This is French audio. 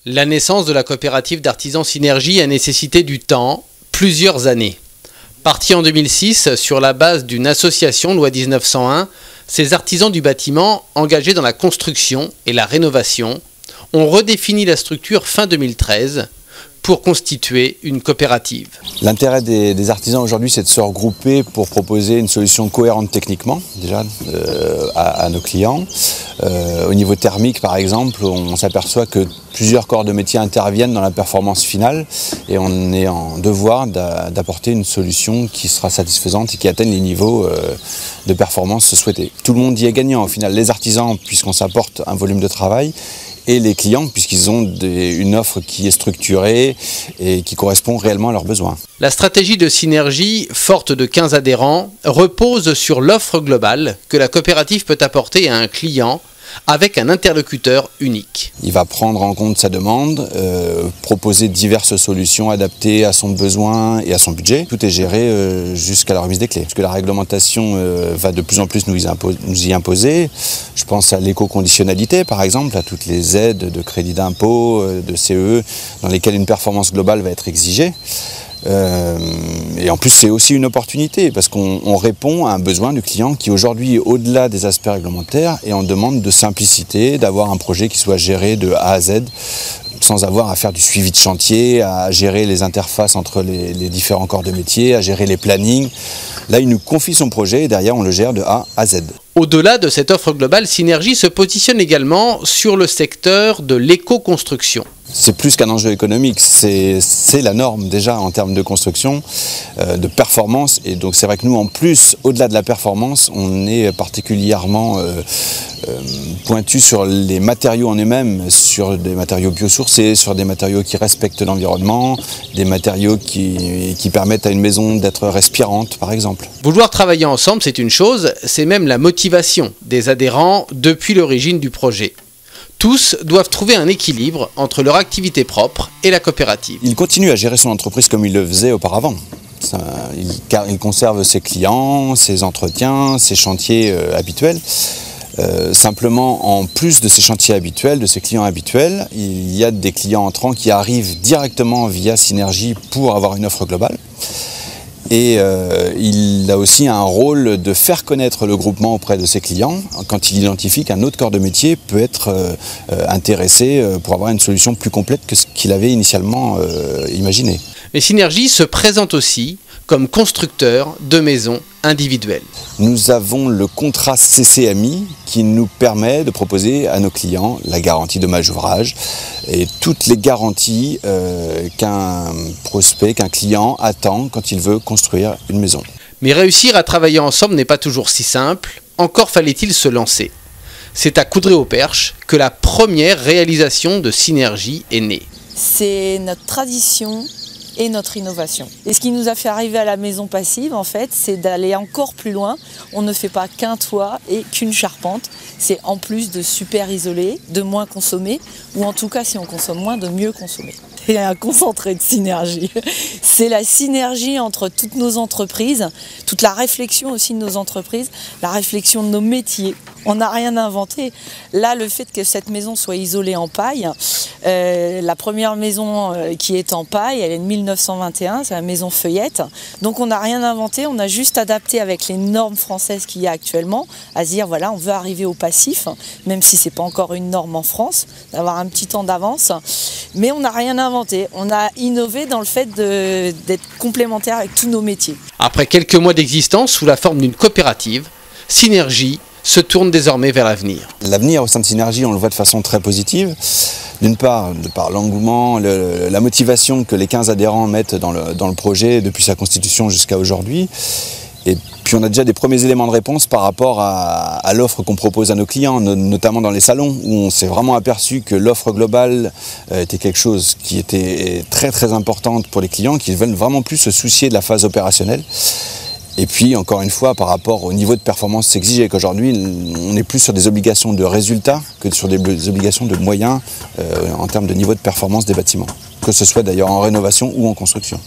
La naissance de la coopérative d'artisans Synergie a nécessité du temps, plusieurs années. Partis en 2006 sur la base d'une association loi 1901, ces artisans du bâtiment, engagés dans la construction et la rénovation, ont redéfini la structure fin 2013 pour constituer une coopérative. L'intérêt des artisans aujourd'hui, c'est de se regrouper pour proposer une solution cohérente techniquement, déjà, à nos clients. Au niveau thermique, par exemple, on s'aperçoit que plusieurs corps de métier interviennent dans la performance finale et on est en devoir d'apporter une solution qui sera satisfaisante et qui atteigne les niveaux de performance souhaités. Tout le monde y est gagnant au final, les artisans puisqu'on s'apporte un volume de travail, et les clients puisqu'ils ont une offre qui est structurée et qui correspond réellement à leurs besoins. La stratégie de Synergie, forte de 15 adhérents, repose sur l'offre globale que la coopérative peut apporter à un client avec un interlocuteur unique. Il va prendre en compte sa demande, proposer diverses solutions adaptées à son besoin et à son budget. Tout est géré jusqu'à la remise des clés. Parce que la réglementation va de plus en plus nous y imposer. Je pense à l'éco-conditionnalité par exemple, à toutes les aides de crédit d'impôt, de CE, dans lesquelles une performance globale va être exigée. Et en plus c'est aussi une opportunité parce qu'on répond à un besoin du client qui aujourd'hui, au-delà des aspects réglementaires, est en demande de simplicité, d'avoir un projet qui soit géré de A à Z sans avoir à faire du suivi de chantier, à gérer les interfaces entre les différents corps de métier, à gérer les plannings. Là, il nous confie son projet et derrière, on le gère de A à Z. Au-delà de cette offre globale, Synergie se positionne également sur le secteur de l'éco-construction. C'est plus qu'un enjeu économique, c'est la norme déjà en termes de construction, de performance. Et donc c'est vrai que nous, en plus, au-delà de la performance, on est particulièrement pointu sur les matériaux en eux-mêmes, sur des matériaux biosourcés, sur des matériaux qui respectent l'environnement, des matériaux qui permettent à une maison d'être respirante, par exemple. Vouloir travailler ensemble, c'est une chose, c'est même la motivation des adhérents depuis l'origine du projet. Tous doivent trouver un équilibre entre leur activité propre et la coopérative. Il continue à gérer son entreprise comme il le faisait auparavant. Il conserve ses clients, ses entretiens, ses chantiers habituels. Simplement, en plus de ces chantiers habituels, de ces clients habituels, il y a des clients entrants qui arrivent directement via Synergie pour avoir une offre globale. Et il a aussi un rôle de faire connaître le groupement auprès de ses clients quand il identifie qu'un autre corps de métier peut être intéressé pour avoir une solution plus complète que ce qu'il avait initialement imaginé. Mais Synergie se présente aussi comme constructeur de maisons individuelles. Nous avons le contrat CCMI qui nous permet de proposer à nos clients la garantie dommage ouvrage et toutes les garanties qu'un prospect, qu'un client attend quand il veut construire une maison. Mais réussir à travailler ensemble n'est pas toujours si simple, encore fallait-il se lancer. C'est à Coudray-au-Perche que la première réalisation de Synergie est née. C'est notre tradition et notre innovation. Et ce qui nous a fait arriver à la maison passive, en fait, c'est d'aller encore plus loin. On ne fait pas qu'un toit et qu'une charpente. C'est en plus de super isoler, de moins consommer, ou en tout cas, si on consomme moins, de mieux consommer. C'est un concentré de synergie. C'est la synergie entre toutes nos entreprises, toute la réflexion aussi de nos entreprises, la réflexion de nos métiers. On n'a rien inventé. Là, le fait que cette maison soit isolée en paille, la première maison qui est en paille, elle est de 1921, c'est la maison Feuillette. Donc on n'a rien inventé, on a juste adapté avec les normes françaises qu'il y a actuellement, à se dire voilà, on veut arriver au passif, même si c'est pas encore une norme en France, d'avoir un petit temps d'avance. Mais on n'a rien inventé, on a innové dans le fait d'être complémentaire avec tous nos métiers. Après quelques mois d'existence sous la forme d'une coopérative, Synergie se tourne désormais vers l'avenir. L'avenir au sein de Synergie, on le voit de façon très positive. D'une part, de par l'engouement, la motivation que les 15 adhérents mettent dans le projet depuis sa constitution jusqu'à aujourd'hui. Et puis on a déjà des premiers éléments de réponse par rapport à l'offre qu'on propose à nos clients, notamment dans les salons, où on s'est vraiment aperçu que l'offre globale était quelque chose qui était très très importante pour les clients, qui veulent vraiment plus se soucier de la phase opérationnelle. Et puis, encore une fois, par rapport au niveau de performance exigé, qu'aujourd'hui, on est plus sur des obligations de résultats que sur des obligations de moyens en termes de niveau de performance des bâtiments, que ce soit d'ailleurs en rénovation ou en construction.